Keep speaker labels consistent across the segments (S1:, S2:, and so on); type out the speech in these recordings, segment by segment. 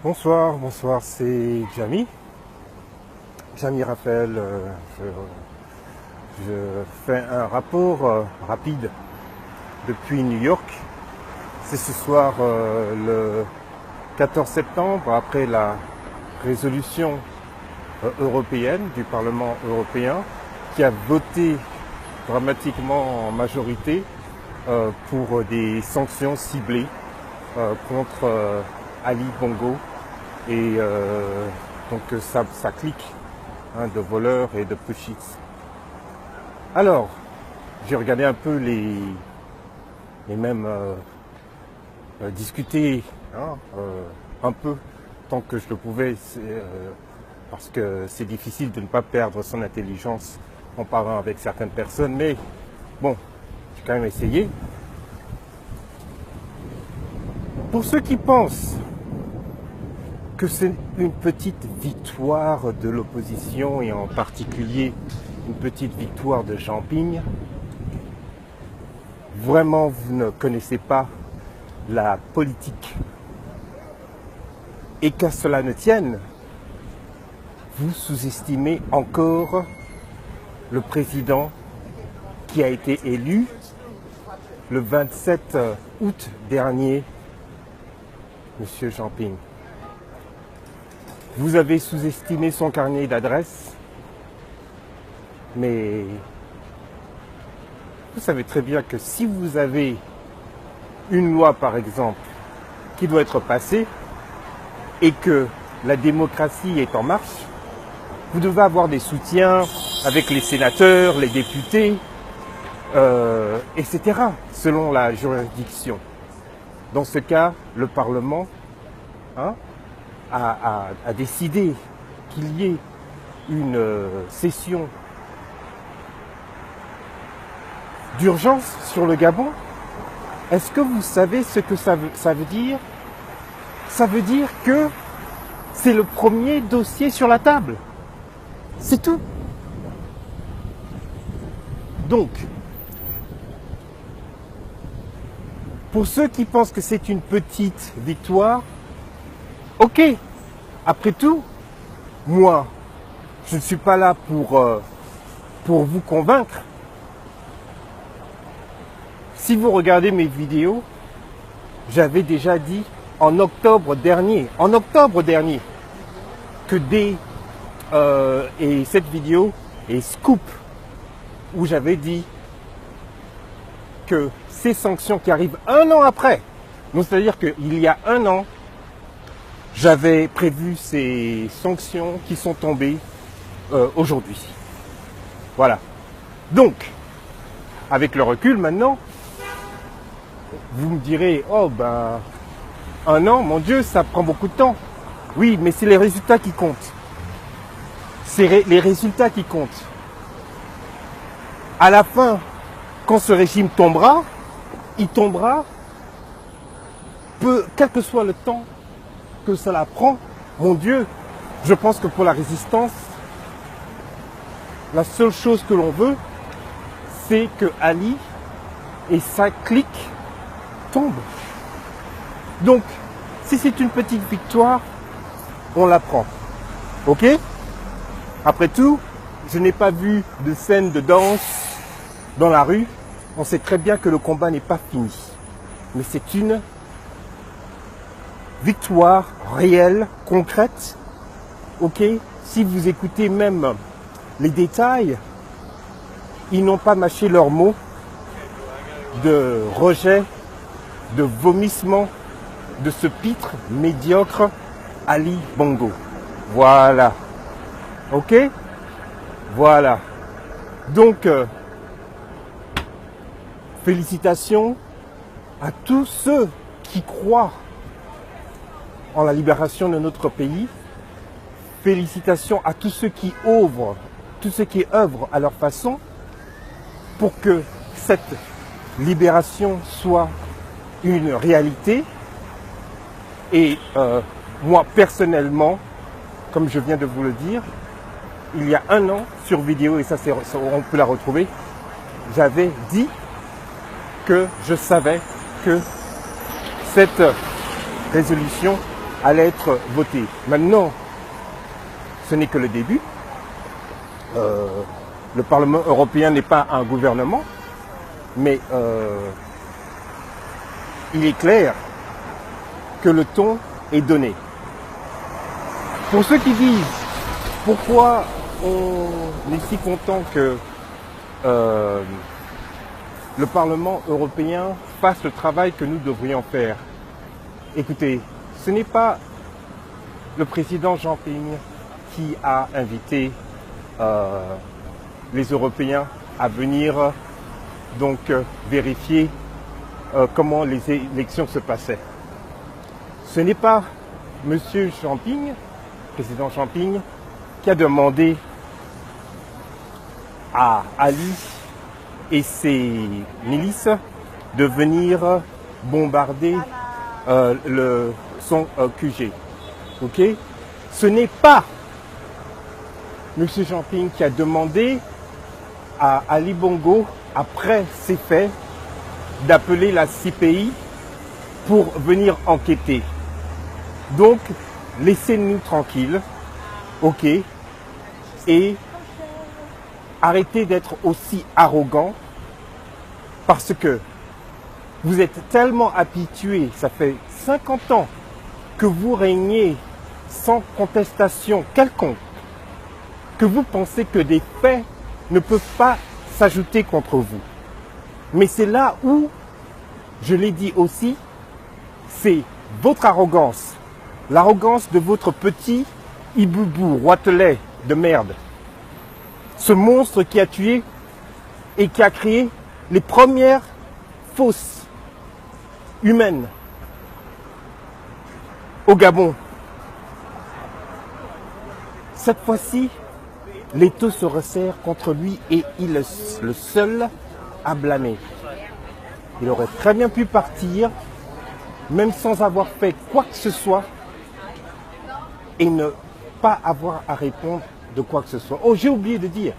S1: Bonsoir, c'est Jamy Raphaël. Je fais un rapport rapide depuis New York. C'est ce soir le 14 septembre, après la résolution européenne du Parlement européen qui a voté dramatiquement en majorité pour des sanctions ciblées contre Ali Bongo et donc ça clique de voleurs et de pushistes. Alors, j'ai regardé un peu les mêmes discuter un peu tant que je le pouvais, parce que c'est difficile de ne pas perdre son intelligence en parlant avec certaines personnes, mais bon, j'ai quand même essayé. Pour ceux qui pensent que c'est une petite victoire de l'opposition et en particulier une petite victoire de Jean Ping, vraiment vous ne connaissez pas la politique. Et qu'à cela ne tienne, vous sous-estimez encore le président qui a été élu le 27 août dernier, M. Jean Ping. Vous avez sous-estimé son carnet d'adresses, mais vous savez très bien que si vous avez une loi, par exemple, qui doit être passée et que la démocratie est en marche, vous devez avoir des soutiens avec les sénateurs, les députés, etc., selon la juridiction. Dans ce cas, le Parlement a décidé qu'il y ait une session d'urgence sur le Gabon. Est-ce que vous savez ce que ça veut dire? Ça veut dire que c'est le premier dossier sur la table. C'est tout. Donc, pour ceux qui pensent que c'est une petite victoire, ok. Après tout, moi, je ne suis pas là pour vous convaincre. Si vous regardez mes vidéos, j'avais déjà dit en octobre dernier, que et cette vidéo est scoop, où j'avais dit que ces sanctions qui arrivent un an après, donc c'est-à-dire qu'il y a un an, j'avais prévu ces sanctions qui sont tombées aujourd'hui. Voilà. Donc, avec le recul maintenant, vous me direz, oh ben, un an, mon Dieu, ça prend beaucoup de temps. Oui, mais c'est les résultats qui comptent. C'est les résultats qui comptent. À la fin, quand ce régime tombera, il tombera, quel que soit le temps que cela prend. Mon Dieu, je pense que pour la résistance, la seule chose que l'on veut, c'est que Ali et sa clique tombent. Donc, si c'est une petite victoire, on la prend. Ok? Après tout, je n'ai pas vu de scène de danse dans la rue. On sait très bien que le combat n'est pas fini. Mais c'est une victoire réelle, concrète. Ok? Si vous écoutez même les détails, ils n'ont pas mâché leurs mots de rejet, de vomissement de ce pitre médiocre Ali Bongo. Voilà. Ok? Voilà. Donc, félicitations à tous ceux qui croient en la libération de notre pays. Félicitations à tous ceux qui œuvrent à leur façon pour que cette libération soit une réalité. Et moi, personnellement, comme je viens de vous le dire, il y a un an, sur vidéo, et ça on peut la retrouver, j'avais dit que je savais que cette résolution allait être voté. Maintenant, ce n'est que le début. Le Parlement européen n'est pas un gouvernement, mais il est clair que le ton est donné. Pour ceux qui disent pourquoi on est si content que le Parlement européen fasse le travail que nous devrions faire. Écoutez, ce n'est pas le président Jean Ping qui a invité les Européens à venir donc vérifier comment les élections se passaient. Ce n'est pas M. Champing, président Champing, qui a demandé à Ali et ses milices de venir bombarder son QG. Ok? Ce n'est pas M. Champing qui a demandé à Ali Bongo, après ces faits, d'appeler la CPI pour venir enquêter. Donc, laissez-nous tranquilles, ok, et arrêtez d'être aussi arrogant, parce que vous êtes tellement habitués, ça fait 50 ans que vous régnez sans contestation quelconque, que vous pensez que des faits ne peuvent pas s'ajouter contre vous. Mais c'est là où, je l'ai dit aussi, c'est votre arrogance, l'arrogance de votre petit Iboubou, roitelet de merde. Ce monstre qui a tué et qui a créé les premières fosses humaines au Gabon. Cette fois-ci, l'étau se resserre contre lui et il est le seul à blâmer. Il aurait très bien pu partir, même sans avoir fait quoi que ce soit, et ne pas avoir à répondre de quoi que ce soit. Oh, j'ai oublié de dire.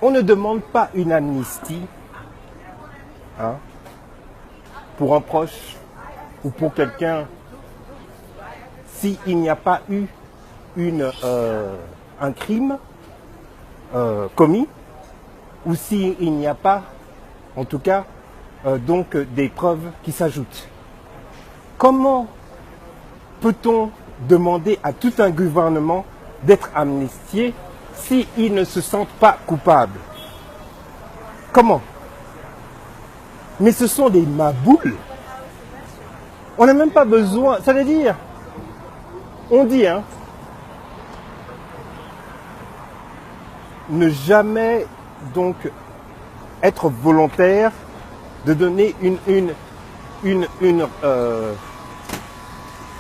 S1: On ne demande pas une amnistie pour un proche ou pour quelqu'un s'il n'y a pas eu un crime commis ou s'il n'y a pas, en tout cas, donc des preuves qui s'ajoutent. Comment peut-on demander à tout un gouvernement d'être amnistié s'ils ne se sentent pas coupables? Comment? Mais ce sont des maboules. On n'a même pas besoin, ça veut dire, on dit, ne jamais donc être volontaire de donner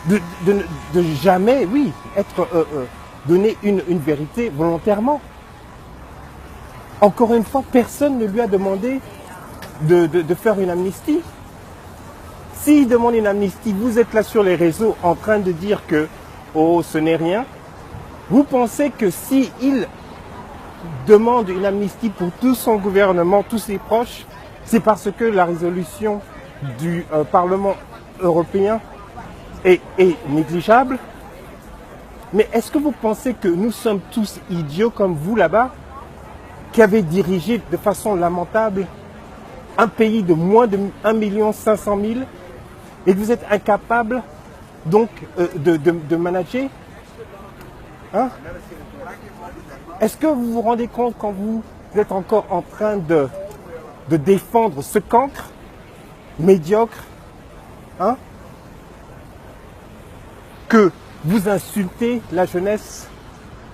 S1: de jamais, oui, être donner une vérité volontairement. Encore une fois, personne ne lui a demandé de faire une amnistie. S'il demande une amnistie, vous êtes là sur les réseaux en train de dire que oh, ce n'est rien. Vous pensez que s'il demande une amnistie pour tout son gouvernement, tous ses proches, c'est parce que la résolution du Parlement européen est négligeable? Mais est-ce que vous pensez que nous sommes tous idiots comme vous là-bas, qui avez dirigé de façon lamentable un pays de moins de 1 500 000 et que vous êtes incapable donc de manager? Est-ce que vous vous rendez compte quand vous êtes encore en train de défendre ce cancre médiocre, que vous insultez la jeunesse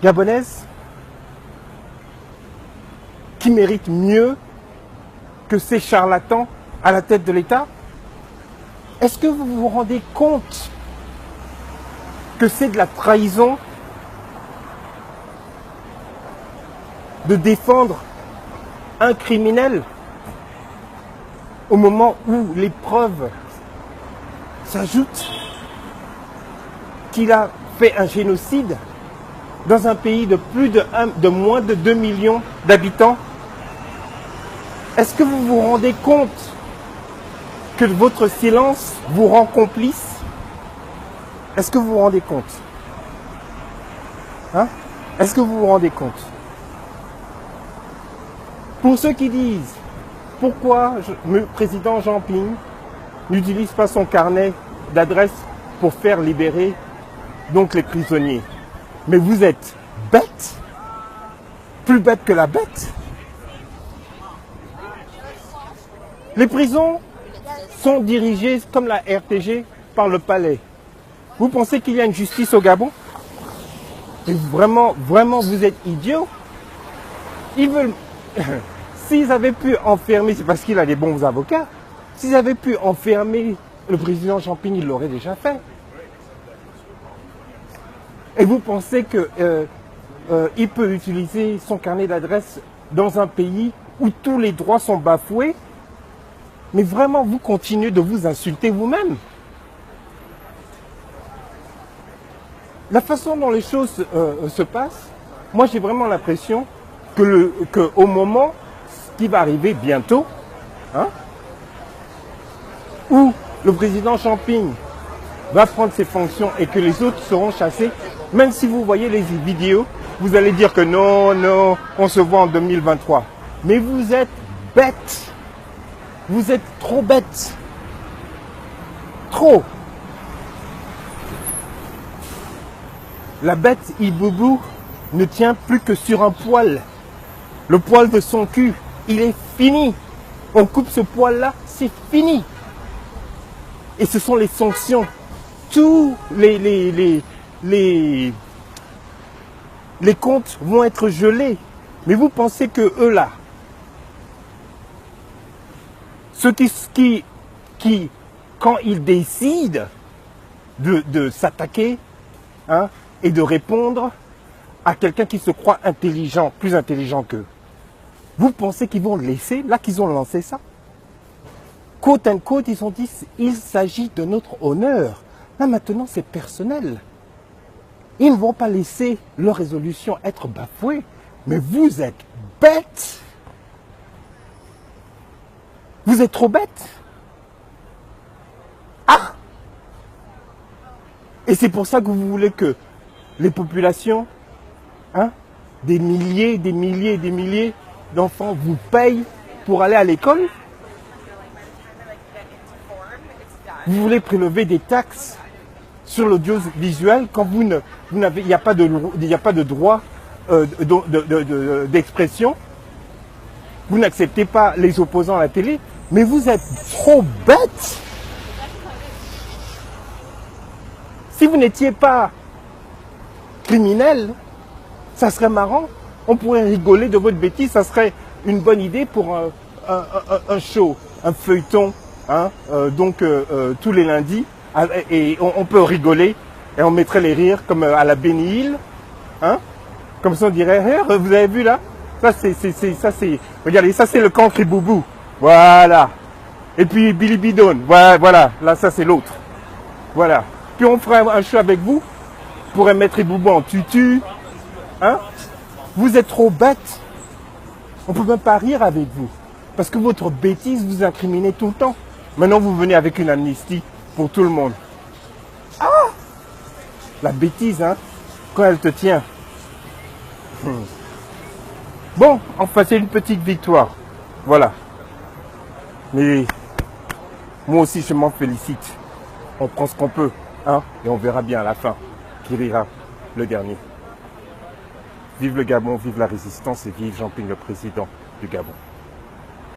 S1: gabonaise qui mérite mieux que ces charlatans à la tête de l'État? Est-ce que vous vous rendez compte que c'est de la trahison de défendre un criminel au moment où les preuves s'ajoutent qu'il a fait un génocide dans un pays de moins de 2 millions d'habitants? Est-ce que vous vous rendez compte que votre silence vous rend complice? Est-ce que vous vous rendez compte? Hein? Est-ce que vous vous rendez compte? Pour ceux qui disent pourquoi le président Jean Ping n'utilise pas son carnet d'adresse pour faire libérer donc les prisonniers. Mais vous êtes bête, plus bête que la bête. Les prisons sont dirigées comme la RTG par le palais. Vous pensez qu'il y a une justice au Gabon? Et vraiment, vraiment, vous êtes idiots. Ils veulent... S'ils avaient pu enfermer, c'est parce qu'il a des bons avocats, s'ils avaient pu enfermer le président Jean Ping, il l'aurait déjà fait. Et vous pensez qu'il peut utiliser son carnet d'adresse dans un pays où tous les droits sont bafoués? Mais vraiment, vous continuez de vous insulter vous-même. La façon dont les choses se passent, moi j'ai vraiment l'impression que au moment qui va arriver bientôt, hein, où le président Jean Ping va prendre ses fonctions et que les autres seront chassés, même si vous voyez les vidéos, vous allez dire que non, non, on se voit en 2023. Mais vous êtes bêtes. Vous êtes trop bêtes. Trop. La bête Iboubou ne tient plus que sur un poil. Le poil de son cul, il est fini. On coupe ce poil-là, c'est fini. Et ce sont les sanctions. Tous les comptes vont être gelés. Mais vous pensez que eux là, ceux qui quand ils décident de s'attaquer, hein, et de répondre à quelqu'un qui se croit intelligent, plus intelligent qu'eux, vous pensez qu'ils vont le laisser, là qu'ils ont lancé ça? Côte à côte, ils ont dit, il s'agit de notre honneur. Là maintenant, c'est personnel. Ils ne vont pas laisser leur résolution être bafouée. Mais vous êtes bêtes. Vous êtes trop bêtes. Ah! Et c'est pour ça que vous voulez que les populations, hein, des milliers d'enfants vous payent pour aller à l'école? Vous voulez prélever des taxes sur l'audiovisuel quand il n'y a pas de droit d'expression? Vous n'acceptez pas les opposants à la télé? Mais vous êtes trop bêtes. Si vous n'étiez pas criminel, ça serait marrant. On pourrait rigoler de votre bêtise. Ça serait une bonne idée pour un show, un feuilleton, hein, tous les lundis. Et on peut rigoler et on mettrait les rires comme à la Benny Hill. Hein, comme ça on dirait, vous avez vu là? Ça c'est, regardez, ça c'est le country boubou. Voilà. Et puis Billy Bidon. Voilà. Là, ça c'est l'autre. Voilà. Puis on ferait un show avec vous. On pourrait mettre les boubous en tutu. Hein? Vous êtes trop bêtes. On ne peut même pas rire avec vous. Parce que votre bêtise vous incriminez tout le temps. Maintenant, vous venez avec une amnistie pour tout le monde. Ah! La bêtise, hein? Quand elle te tient. Bon, enfin, c'est une petite victoire. Voilà. Mais moi aussi, je m'en félicite. On prend ce qu'on peut, hein, et on verra bien à la fin qui rira le dernier. Vive le Gabon, vive la résistance et vive Jean Ping, le président du Gabon.